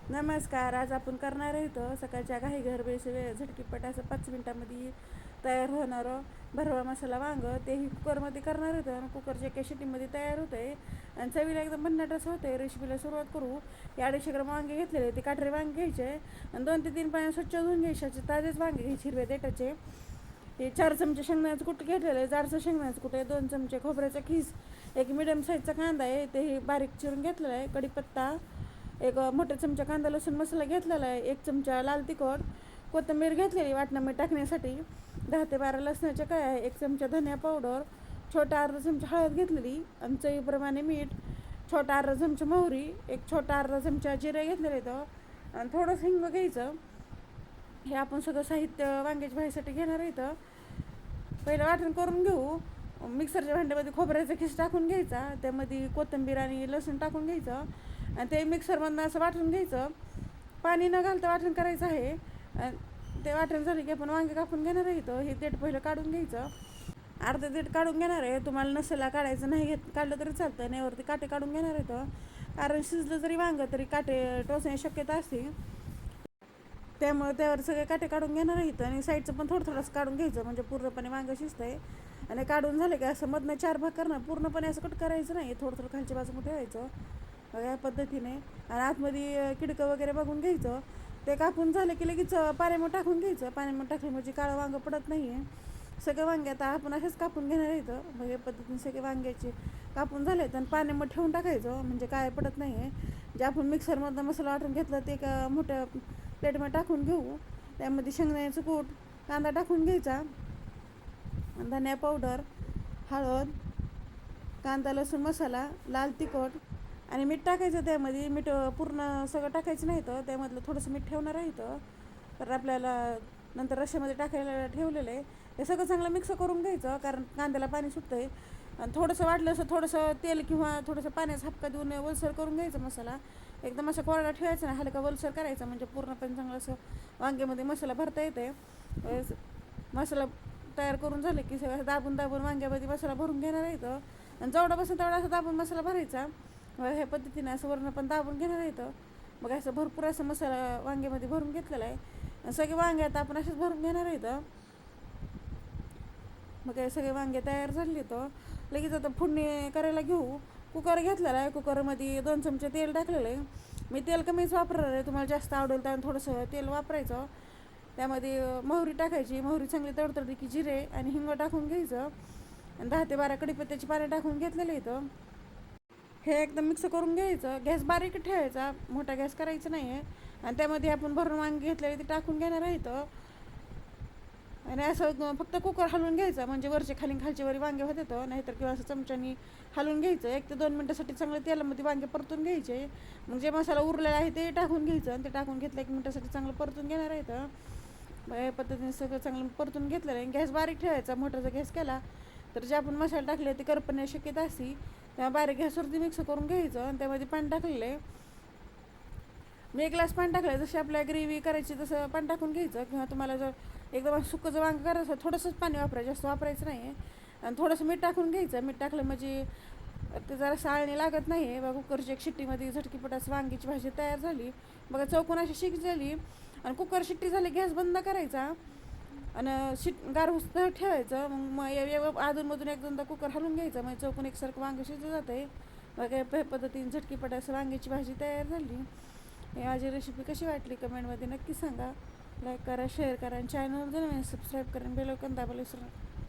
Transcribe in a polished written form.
नमस्कार. आज आपण करणार आहे सकाळच्या घाई गडबडीच्या वेळ झटकीपट असं 5 मिनिटांमध्ये तयार होणारं भरवा मसाला वांगं. तेही कुकरमध्ये करणार होतं आणि कुकरच्या एका शिटीमध्ये तयार होतं आहे आणि चवीला एकदम भन्नाट असं होतं आहे. रेसिपीला सुरुवात करू. हे 250 ग्राम वांगे घेतलेले, ते काटरे वांगे घ्यायचे आणि 2 ते 3 पाण्यात स्वच्छ धुवून घ्यायचे. ताजेच वांगे घ्यायचे, हिरव्या देठाचे. हे 4 चमचे शेंगदाण्याचं कूट घेतलेलं आहे, जाडसं शेंगदाण्याचं कूट आहे. 2 चमचे खोबऱ्याचा खीस, एक मिडियम साईजचा कांदा आहे, तेही बारीक चिरून घेतलेला आहे. कढीपत्ता, एक मोठा चमचा कांदा लसूण मसाला घेतलेला आहे. 1 चमचा लाल तिखट, कोथिंबीर घेतलेली वाटणामध्ये टाकण्यासाठी. 10 ते 12 लसणाच्या कळ्या आहे. 1 चमचा धनिया पावडर, छोटा अर्धा चमचा हळद घेतलेली आणि चवीप्रमाणे मीठ, छोटा अर्धा चमचा मोहरी, एक छोटा अर्धा चमचा जिरे घेतलेले आहेत आणि थोडंसं हिंग घ्यायचं. हे आपण सगळं साहित्य वांग्याच्या भाजीसाठी घेणार आहे. पहिलं वाटण करून घेऊ. मिक्सरच्या भांड्यामध्ये खोबऱ्याचा खीस टाकून घ्यायचा, त्यामध्ये कोथिंबीर आणि लसूण टाकून घ्यायचं आणि ते मिक्सरमधनं असं वाटून घ्यायचं. पाणी न घालता वाटण करायचं आहे. ते वाटण झालं की आपण वांगे कापून घेणार आहे. हे देठ पहिलं काढून घ्यायचं. अर्धं देठ काढून घेणार आहे. तुम्हाला नसेला काढायचं, नाही काढलं तरी चालतं. नाही वरती काटे काढून घेणार आहे, कारण शिजलं जरी वांगं तरी काटे टोचण्याची शक्यता असते. त्यामुळे त्यावर सगळे काटे काढून घेणार आहेत आणि साईडचं पण थोडंसं काढून घ्यायचं, म्हणजे पूर्णपणे वांगं शिजतं आहे. आणि काढून झालं की असं मधनं 4 भाग करणार. पूर्णपणे असं कट करायचं नाही, थोडं खालच्या बाजूला ठेवायचं या पद्धतीने. आणि आतमध्ये किडकं वगैरे बघून घ्यायचं. ते कापून झालं की लगेच पाण्यामध्ये टाकून घ्यायचं. पाण्यामध्ये टाकलं म्हणजे काळं वांगं पडत नाही आहे. सगळे वांगे आता आपण असेच कापून घेणार आहेत. मग या पद्धतीने सगळे वांग्याचे कापून झाले आणि पाण्यामध्ये ठेवून टाकायचं, म्हणजे काय पडत नाही आहे. जे आपण मिक्सरमधनं मसाला वाटून घेतला ते एका मोठ्या प्लेटमध्ये टाकून घेऊ. त्यामध्ये शेंगदाण्याचं कूट, कांदा टाकून घ्यायचा, धनिया पावडर, हळद, कांदा लसूण मसाला, लाल तिखट आणि मीठ टाकायचं. त्यामध्ये मीठ पूर्ण सगळं टाकायचं नाही, तर त्यामधलं थोडंसं मीठ ठेवणार आहे. तर आपल्याला नंतर रश्श्यामध्ये टाकायला ठेवलेलं आहे. हे सगळं चांगलं मिक्स करून घ्यायचं, कारण कांद्याला पाणी सुटतं आहे. आणि थोडंसं वाटलं असं थोडंसं तेल किंवा थोडंसं पाण्याचा हपका देऊन ओलसर करून घ्यायचं मसाला. एकदम असं कोरडा ठेवायचा नाही, हलका ओलसर करायचा, म्हणजे पूर्णपणे चांगलं असं वांग्यामध्ये मसाला भरता येते. मसाला तयार करून झाले की सगळं दाबून दाबून वांग्यामध्ये मसाला भरून घेणार आहे. आणि जेवढा बसून तेवढा असं दाबून मसाला भरायचा. ह्या पद्धतीने असं वरण पण दाबून घेणार आहे. मग असं भरपूर असं मसाला वांग्यामध्ये भरून घेतलेला आहे आणि सगळे वांगे आता आपण असेच भरून घेणार आहेत. मग हे सगळे वांगे तयार झाले लगेच आता फोडणी करायला घेऊ. कुकर घेतलेला आहे. कुकरमध्ये 2 चमचे तेल टाकलेलं आहे. मी तेल कमीच वापरणार आहे, तुम्हाला जास्त आवडेल त्यानं थोडंसं तेल वापरायचं. त्यामध्ये मोहरी टाकायची. मोहरी चांगली तडतडली की जिरे आणि हिंग टाकून घ्यायचं आणि 10 ते 12 कढीपत्त्याची पाने टाकून घेतलेलं आहे. हे एकदम मिक्स करून घ्यायचं. गॅस बारीक ठेवायचा, मोठा गॅस करायचा नाही आहे. आणि त्यामध्ये आपण भरून वांगी घेतलेली ते टाकून घेणार आहेत. आणि असं फक्त कुकर हलवून घ्यायचा, म्हणजे वरचे खालचे वरी वांगे होते. नाहीतर किंवा असं चमच्यानी हलवून घ्यायचं. 1 ते 2 मिनटासाठी चांगलं तेलामध्ये वांगे परतून घ्यायचे. मग जे मसाला उरलेला आहे ते टाकून घ्यायचं आणि ते टाकून घेतलं 1 मिनटासाठी चांगलं परतून घेणार आहेत. या पद्धतीने सगळं चांगलं परतून घेतलेलं आहे. गॅस बारीक ठेवायचा. मोठा गॅस केला तर जे आपण मसाले टाकले ते करपण्याची शक्यता असते. तेव्हा बारीक गॅसवरती मिक्स करून घ्यायचं आणि त्यामध्ये पाणी टाकलेलं आहे. मी 1 ग्लास पाणी टाकलं. जशी आपल्याला ग्रेव्ही करायची तसं पाणी टाकून घ्यायचं, किंवा तुम्हाला जर एकदम सुकं जर वांगं करायचं थोडंसंच पाणी वापरायचं, जास्त वापरायचं नाही आहे. आणि थोडंसं मीठ टाकून घ्यायचं. मीठ टाकलं म्हणजे ते जरा साळणी लागत नाही आहे. बघा कुकरची एक शिट्टीमध्ये झटकीपटास वांगीची भाजी तयार झाली. बघा चौकोन अशी शिजली आणि कुकर शिट्टी झाली, गॅस बंद करायचा आणि गार होत ठेवायचं. मग अधूनमधून 1-2दा कुकर हलवून घ्यायचं, म्हणजे चौकोन एकसारखं वांगं शिजलं जातं आहे. बघा या पद्धतीने झटकीपटास वांग्याची भाजी तयार झाली. माझी रेसिपी कशी वाटली कमेंटमध्ये नक्की सांगा. लाईक करा, शेअर करा आणि चॅनल जर सबस्क्राईब करा, बेल आयकॉन दाबायला विसरू नका.